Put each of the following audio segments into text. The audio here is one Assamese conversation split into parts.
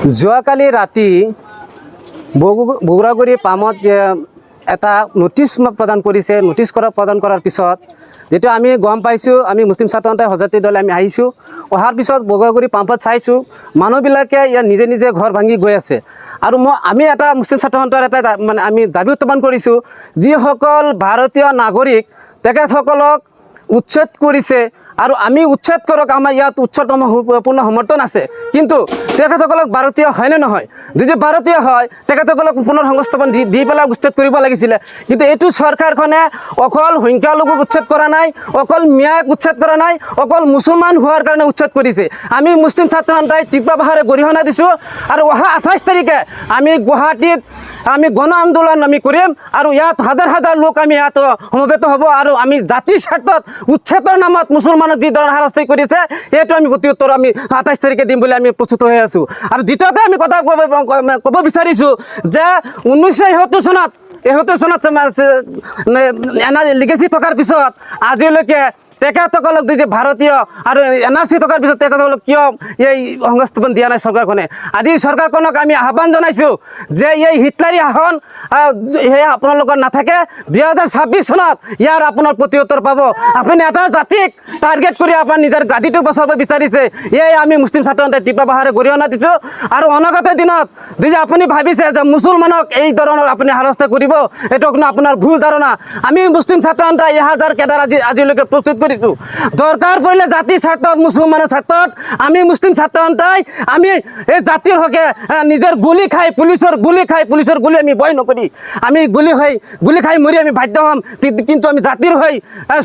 যোৱাকালি ৰাতি বগুড়াগুৰি পামত এটা নটিচ প্ৰদান কৰিছে। নটিচ প্ৰদান কৰাৰ পিছত যেটো আমি গম পাইছোঁ, আমি মুছলিম ছাত্ৰ সন্থাই সজাতি দলে আমি আহিছোঁ। অহাৰ পিছত বগুড়াগুৰি পাম্পত চাইছোঁ মানুহবিলাকে ইয়াত নিজে নিজে ঘৰ ভাঙি গৈ আছে। আৰু আমি এটা মুছলিম ছাত্ৰ সন্থাৰ এটা মানে আমি দাবী উত্থাপন কৰিছোঁ, যিসকল ভাৰতীয় নাগৰিক তেখেতসকলক উচ্ছেদ কৰিছে আৰু আমি উচ্ছেদ কৰক, আমাৰ ইয়াত উচ্চতম পূৰ্ণ সমৰ্থন আছে। কিন্তু তেখেতসকলক ভাৰতীয় হয়নে নহয়? যদি ভাৰতীয় হয় তেখেতসকলক পুনৰ সংস্থাপন দি পেলাই উচ্ছেদ কৰিব লাগিছিলে। কিন্তু এইটো চৰকাৰখনে অকল সংখ্যালঘুক উচ্ছেদ কৰা নাই, অকল মিয়াক উচ্ছেদ কৰা নাই, অকল মুছলমান হোৱাৰ কাৰণে উচ্ছেদ কৰিছে। আমি মুছলিম ছাত্ৰ সন্থাই তীব্ৰ ভাষাৰে গৰিহণা দিছোঁ আৰু অহা 28 তাৰিখে আমি গুৱাহাটীত আমি গণ আন্দোলন আমি কৰিম আৰু ইয়াত হাজাৰ হাজাৰ লোক আমি ইয়াত সমবেত হ'ব আৰু আমি জাতিৰ স্বাৰ্থত উচ্ছেদৰ নামত মুছলমানক যি ধৰণৰ হাৰাশাস্তি কৰিছে এইটো আমি প্ৰত্যুত্তৰ আমি 28 তাৰিখে দিম বুলি আমি প্ৰস্তুত হৈ আছোঁ। আৰু দ্বিতীয়তে আমি কথা ক'ব বিচাৰিছোঁ যে 1971 চনত লিগেচি থকাৰ পিছত আজিলৈকে তেখেতসকলক যদি ভাৰতীয় আৰু NRC থকাৰ পিছত তেখেতসকলক কিয় এই সংস্থাপন দিয়া নাই চৰকাৰখনে? আজি চৰকাৰখনক আমি আহ্বান জনাইছোঁ যে এই হিটলাৰী শাসন সেয়া আপোনালোকৰ নাথাকে। 2026 চনত ইয়াৰ আপোনাৰ প্ৰত্যুত্তৰ পাব। আপুনি এটা জাতিক টাৰ্গেট কৰি আপোনাৰ নিজৰ গাদীটো বচাব বিচাৰিছে। এই আমি মুছলিম ছাত্ৰ সন্থাই তীব্ৰ ভাষাৰে গৰিহণা দিছোঁ। আৰু অনাগত দিনত যদি আপুনি ভাবিছে যে মুছলমানক এই ধৰণৰ আপুনি হাৰাশাস্তি কৰিব, এইটো কোনো আপোনাৰ ভুল ধাৰণা। আমি মুছলিম ছাত্ৰ সন্থাই 1000 কেডাৰ আজিলৈকে প্ৰস্তুত কৰিছোঁ। দৰকাৰ পৰিলে জাতিৰ স্বাৰ্থত, মুছলমানৰ স্বাৰ্থত আমি মুছলিম ছাত্ৰ সন্থাই আমি এই জাতিৰ হকে নিজৰ গুলি খাই পুলিচৰ গুলি আমি ভয় নকৰি আমি গুলি খাই মৰি আমি বাধ্য হ'ম, কিন্তু আমি জাতিৰ হৈ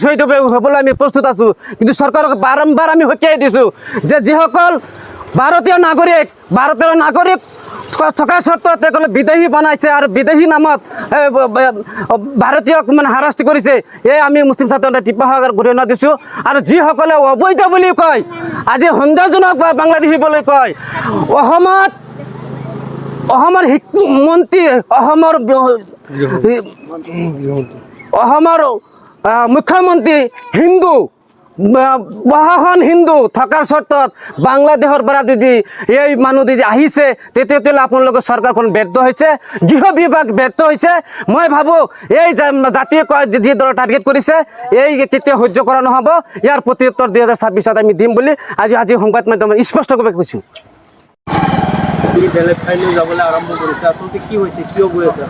শ্বহীদ হ'বলৈ আমি প্ৰস্তুত আছোঁ। কিন্তু চৰকাৰক বাৰম্বাৰ আমি সকীয়াই দিছোঁ যে যিসকল ভাৰতীয় নাগৰিক থকাৰ স্বত্ত্বেও তেওঁলোকে বিদেশী বনাইছে আৰু বিদেশী নামত ভাৰতীয়ক মানে হাৰাশাস্তি কৰিছে, এই আমি মুছলিম ছাত্ৰ সন্থাই তীব্ৰ ভাষাৰে গৰিহণা দিছোঁ। আৰু যিসকলে অবৈধ বুলি কয়, আজি সন্দেহজনক বাংলাদেশী বুলি কয়, অসমৰ মন্ত্ৰী অসমৰ মুখ্যমন্ত্ৰী হিন্দু, প্ৰশাসন হিন্দু থকাৰ স্বত্ত্বত বাংলাদেশৰ পৰা যদি এই মানুহ যদি আহিছে তেতিয়াহ'লে আপোনালোকৰ চৰকাৰখন ব্যৰ্থ হৈছে, গৃহ বিভাগ ব্যৰ্থ হৈছে। মই ভাবোঁ এই জাতিয়ে যি দলৰ টাৰ্গেট কৰিছে এই কেতিয়াও সহ্য কৰা নহ'ব। ইয়াৰ প্ৰত্যুত্তৰ 2026ত আমি দিম বুলি আজি সংবাদ মাধ্যমত স্পষ্টভাৱে কৈছোঁ। বেলেগ ঠাইলৈ যাবলৈ আৰম্ভ কৰিছে, আচলতে কি হৈছে, কিয় গৈ আছে?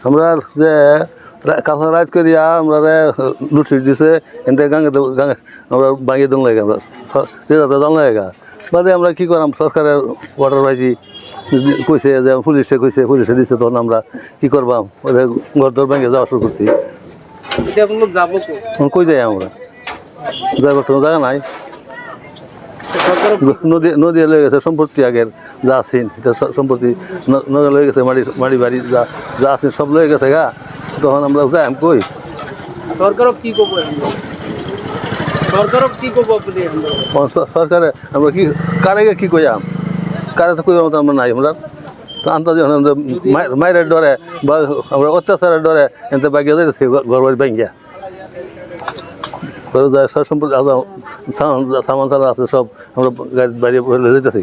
আমরা যে কাঁচা রাইজ করিয়া আমরা লুটি দিছে এতে গাঙে আমরা ভাঙিয়ে দিন লাগে, আমরা জান লাগা বাদে আমরা কী করাম, সরকারের ওয়াটার ভাইজি কইছে যে পুলিশে দিছে, তখন আমরা কী করবাম, ঘর ভাঙে যাওয়া শুরু করছি। কই যাই আমরা যাইবার তো জায়গা নাই, নদী লয়ে গেছে সম্পত্তি, আগের যা আছেন সম্পত্তি নদী লয়ে গেছে, মাড়ি বাড়ি যা আছেন সব লয়ে গেছে গা। তখন আমরা যাই কই সরকারক কি কব, সরকারে আমরা কি কারে কি কইয়াম, কারে তো কইবার মতো আমরা নাই। আমরা আন্দাজে মায়ের ডরে বা আমরা অত্যাচারের ডরে এতে বাগিয়ে যাইতেছি ঘর বাড়ি ভাঙ্গিয়া যায়, সব সম্পত্তি সামান সারা আছে সব আমরা গাড়ি বাড়ি যেতেছি।